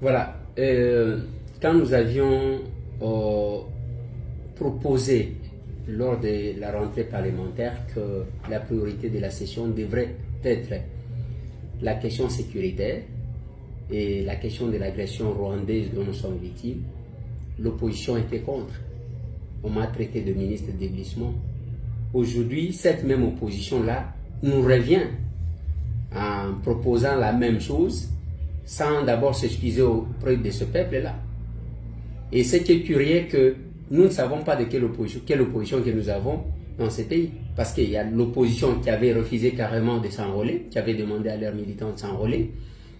Voilà. Quand nous avions proposé lors de la rentrée parlementaire que la priorité de la session devrait être la question sécuritaire et la question de l'agression rwandaise dont nous sommes victimes, l'opposition était contre. On m'a traité de ministre de glissement. Aujourd'hui, cette même opposition-là nous revient en proposant la même chose sans d'abord s'excuser auprès de ce peuple-là. Et ce qui est curieux, que nous ne savons pas de quelle opposition que nous avons dans ce pays. Parce qu'il y a l'opposition qui avait refusé carrément de s'enrôler, qui avait demandé à leurs militants de s'enrôler.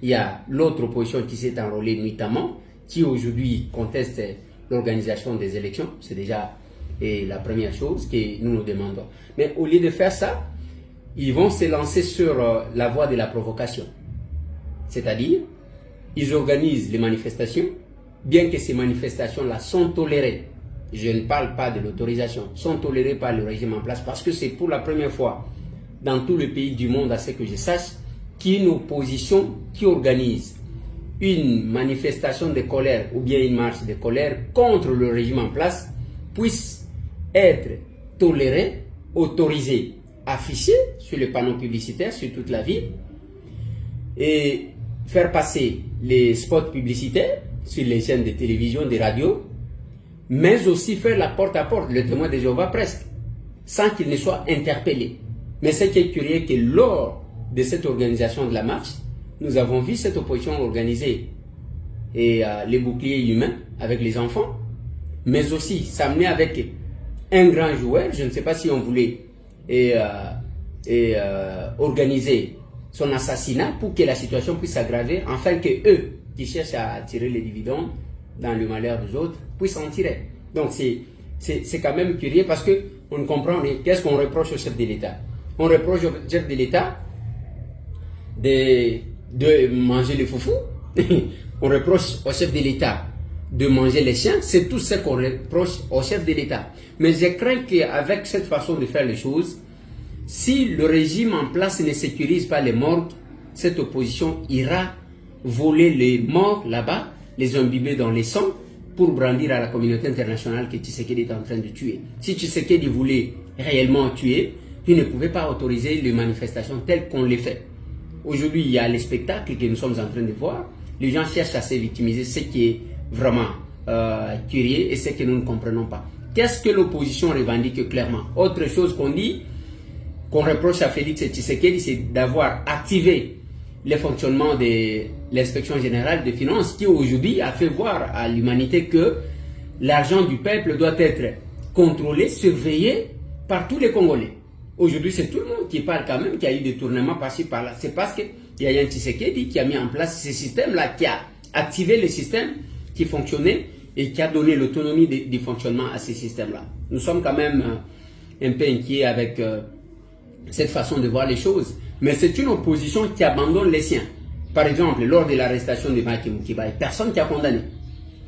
Il y a l'autre opposition qui s'est enrôlée nuitamment, qui aujourd'hui conteste l'organisation des élections. C'est déjà la première chose que nous nous demandons. Mais au lieu de faire ça, ils vont se lancer sur la voie de la provocation. C'est-à-dire, ils organisent les manifestations, bien que ces manifestations-là sont tolérées. Je ne parle pas de l'autorisation, sont tolérées par le régime en place, parce que c'est pour la première fois dans tout le pays du monde, à ce que je sache, qu'il y a une opposition qui organise une manifestation de colère ou bien une marche de colère contre le régime en place puisse être tolérée, autorisée, affichée sur les panneaux publicitaires sur toute la ville et faire passer les spots publicitaires sur les chaînes de télévision, de radio, mais aussi faire la porte-à-porte, le témoin de Jéhovah presque, sans qu'il ne soit interpellé. Mais ce qui est curieux, que lors de cette organisation de la marche, nous avons vu cette opposition organisée et les boucliers humains avec les enfants, mais aussi s'amener avec un grand joueur. Je ne sais pas si on voulait organiser son assassinat pour que la situation puisse s'aggraver, afin que eux qui cherchent à tirer les dividendes dans le malheur des autres puissent en tirer. Donc c'est quand même curieux, parce qu'on ne comprend rien. Qu'est-ce qu'on reproche au chef de l'État? On reproche au chef de l'État de manger les foufous. On reproche au chef de l'État de manger les chiens. C'est tout ce qu'on reproche au chef de l'État. Mais je crains qu'avec cette façon de faire les choses, si le régime en place ne sécurise pas les morgues, cette opposition ira voler les morts là-bas, les imbiber dans les sangs, pour brandir à la communauté internationale que Tshisekedi est en train de tuer. Si Tshisekedi voulait réellement tuer, il ne pouvait pas autoriser les manifestations telles qu'on les fait. Aujourd'hui, il y a les spectacles que nous sommes en train de voir. Les gens cherchent à se victimiser, ce qui est vraiment curieux et ce que nous ne comprenons pas. Qu'est-ce que l'opposition revendique clairement? Autre chose qu'on dit, qu'on reproche à Félix Tshisekedi, c'est d'avoir activé le fonctionnement de l'inspection générale des finances, qui aujourd'hui a fait voir à l'humanité que l'argent du peuple doit être contrôlé, surveillé par tous les Congolais. Aujourd'hui, c'est tout le monde qui parle quand même qu'il y a eu des tournements par-ci par-là. C'est parce qu'il y a un Tshisekedi qui a mis en place ce système-là, qui a activé le système qui fonctionnait et qui a donné l'autonomie du fonctionnement à ce système-là. Nous sommes quand même un peu inquiets avec cette façon de voir les choses. Mais c'est une opposition qui abandonne les siens. Par exemple, lors de l'arrestation de Mike Mukibai, personne qui a condamné.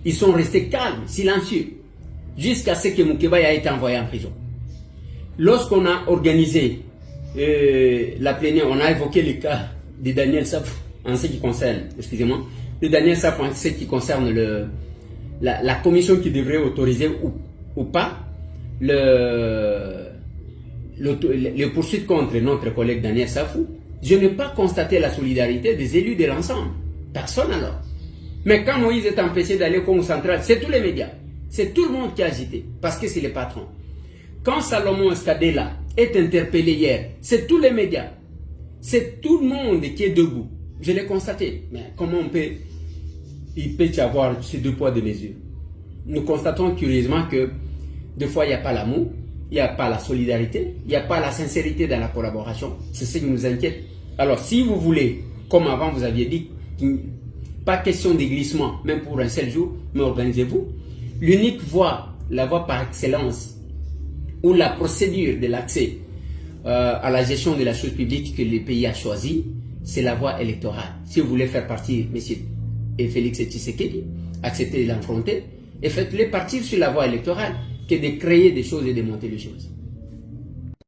Ils sont restés calmes, silencieux, jusqu'à ce que Mukibai ait été envoyé en prison. Lorsqu'on a organisé la plénière, on a évoqué le cas de Daniel Safou en ce qui concerne, excusez-moi, de Daniel Safou en ce qui concerne la commission qui devrait autoriser ou pas les poursuites contre notre collègue Daniel Safou. Je n'ai pas constaté la solidarité des élus de l'ensemble. Personne alors. Mais quand Moïse est empêché d'aller au Congo central, c'est tous les médias. C'est tout le monde qui a agité, parce que c'est les patrons. Quand Salomon Escadela est interpellé hier, c'est tous les médias. C'est tout le monde qui est debout. Je l'ai constaté. Mais comment il peut y avoir ces deux poids, deux mesures? Nous constatons curieusement que des fois, il n'y a pas l'amour, il n'y a pas la solidarité, il n'y a pas la sincérité dans la collaboration. C'est ce qui nous inquiète. Alors, si vous voulez, comme avant vous aviez dit, pas question de glissement, même pour un seul jour, mais organisez-vous. L'unique voie, la voie par excellence, ou la procédure de l'accès à la gestion de la chose publique que le pays a choisi, c'est la voie électorale. Si vous voulez faire partie, messieurs, et Félix Tshisekedi, acceptez de l'affronter et faites-les partir sur la voie électorale que de créer des choses et de monter les choses.